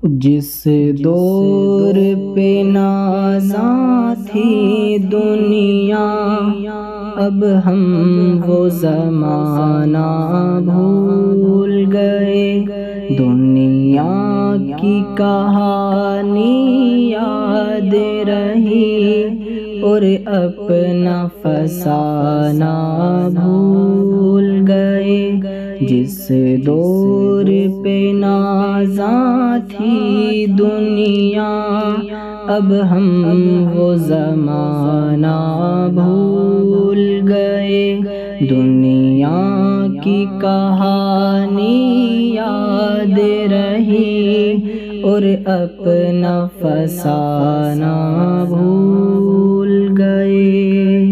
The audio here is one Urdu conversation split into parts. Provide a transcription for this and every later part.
جس دور پہ نازاں تھی دنیا، اب ہم وہ زمانہ بھول گئے۔ دنیا کی کہانی یاد رہی اور اپنا فسانہ بھول گئے۔ جس دور پہ نازاں تھی دنیا، اب ہم وہ زمانہ بھول گئے۔ دنیا کی کہانی یاد رہی اور اپنا فسانہ بھول گئے۔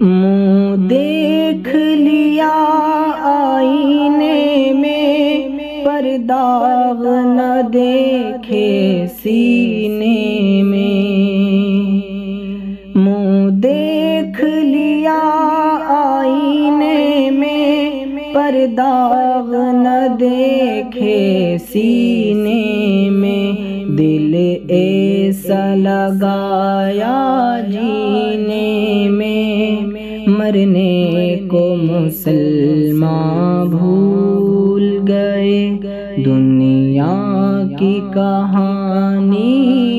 منہ دیکھ لیا آئینے میں، پر داغ نہ دیکھے سینے میں۔ منہ دیکھ لیا آئینے میں، پر داغ نہ دیکھے سینے میں۔ دل ایسا لگایا جینے میں، مرنے کو مسلمان بھول گئے۔ دنیا کی کہانی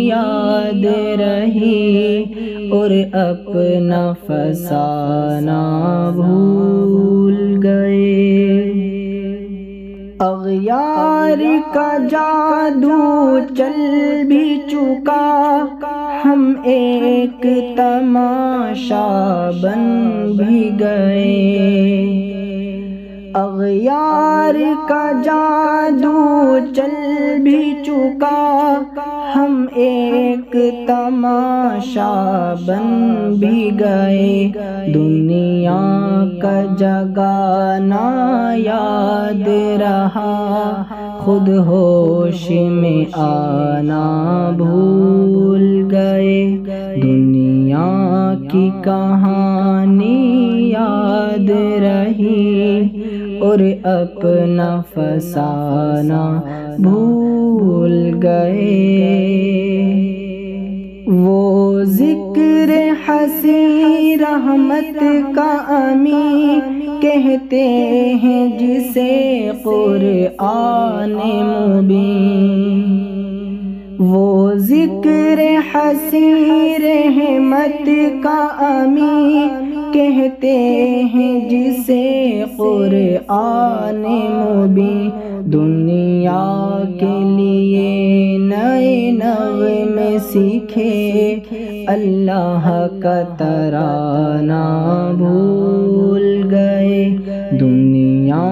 یاد رہی اور اپنا فسانہ بھول گئے۔ اغیار کا جادو چل بھی چکا، ہم ایک تماشا بن بھی گئے۔ اغیار کا جادو چل بھی چکا، ہم ایک تماشا بن بھی گئے۔ دنیا کا جگانا یاد رہا، خود ہوش میں آنا بھول گئے۔ دنیا کی کہانی یاد رہی اور اپنا فسانہ بھول گئے۔ وہ ذکر حسین رحمت کا امی کہتے ہیں جسے قرآن مبین۔ وہ ذکر حسین رحمت کا امی کہتے ہیں جسے قرآن مبین۔ دنیا کے لیے نئے نغمے سیکھے، اللہ کا ترانہ بھول گئے۔ دنیا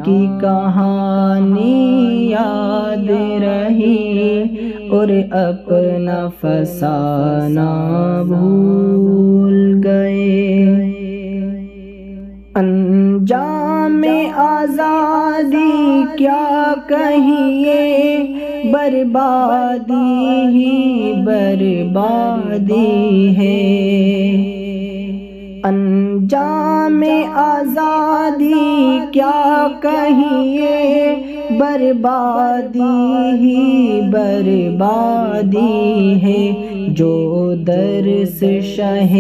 کی کہانی یاد رہی اور اپنا فسانہ بھول گئے۔ انجام آزادی کیا کہیے، بربادی ہی بربادی ہے۔ انجام آزادی کیا کہیے، بربادی ہی بربادی ہے۔ جو درس شہ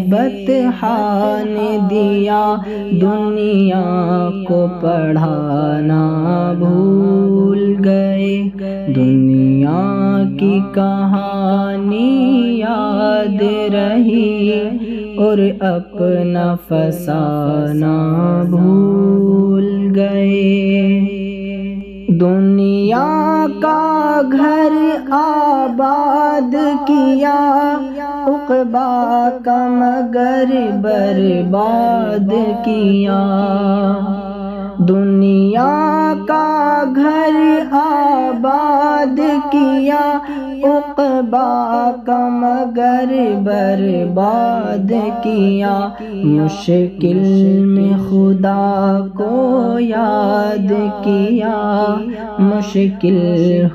بطحاء نے دیا، دنیا کو پڑھانا بھول گئے۔ دنیا کی کہانی یاد رہی اور اپنا فسانہ بھول گئے۔ دنیا کا گھر آباد کیا، عقبیٰ کا مگر برباد کیا۔ دنیا کا گھر آباد کیا، عقبیٰ کا مگر برباد کیا۔ مشکل میں خدا کو یاد کیا، مشکل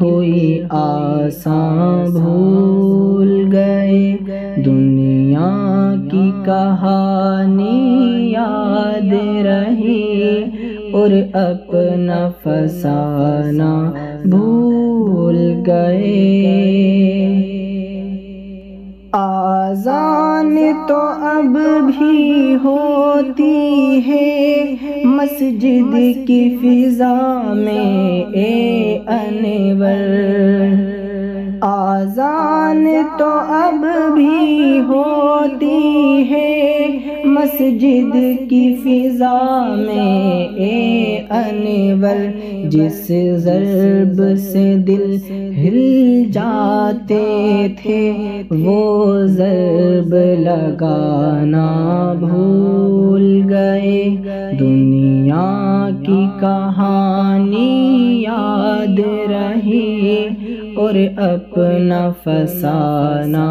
ہوئی آسان بھول گئے۔ دنیا کی کہانی یاد رہی اور اپنا فسانہ بھول گئے۔ آذان تو اب بھی ہوتی ہے مسجد کی فضا میں اے انور، آذان تو اب بھی ہوتی ہے مسجد کی فضا میں اے انور، جس ضرب سے دل ہل جاتے تھے وہ ضرب لگانا بھول گئے۔ دنیا کی کہانی یاد رہی اور اپنا فسانہ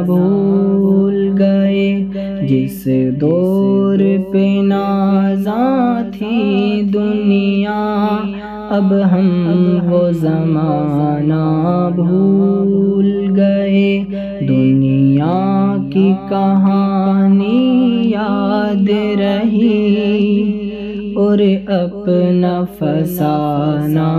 بھول گئے۔ جس دور پہ نازاں تھی دنیا اب ہم وہ زمانہ بھول گئے۔ دنیا کی کہانی یاد رہی اور اپنا فسانہ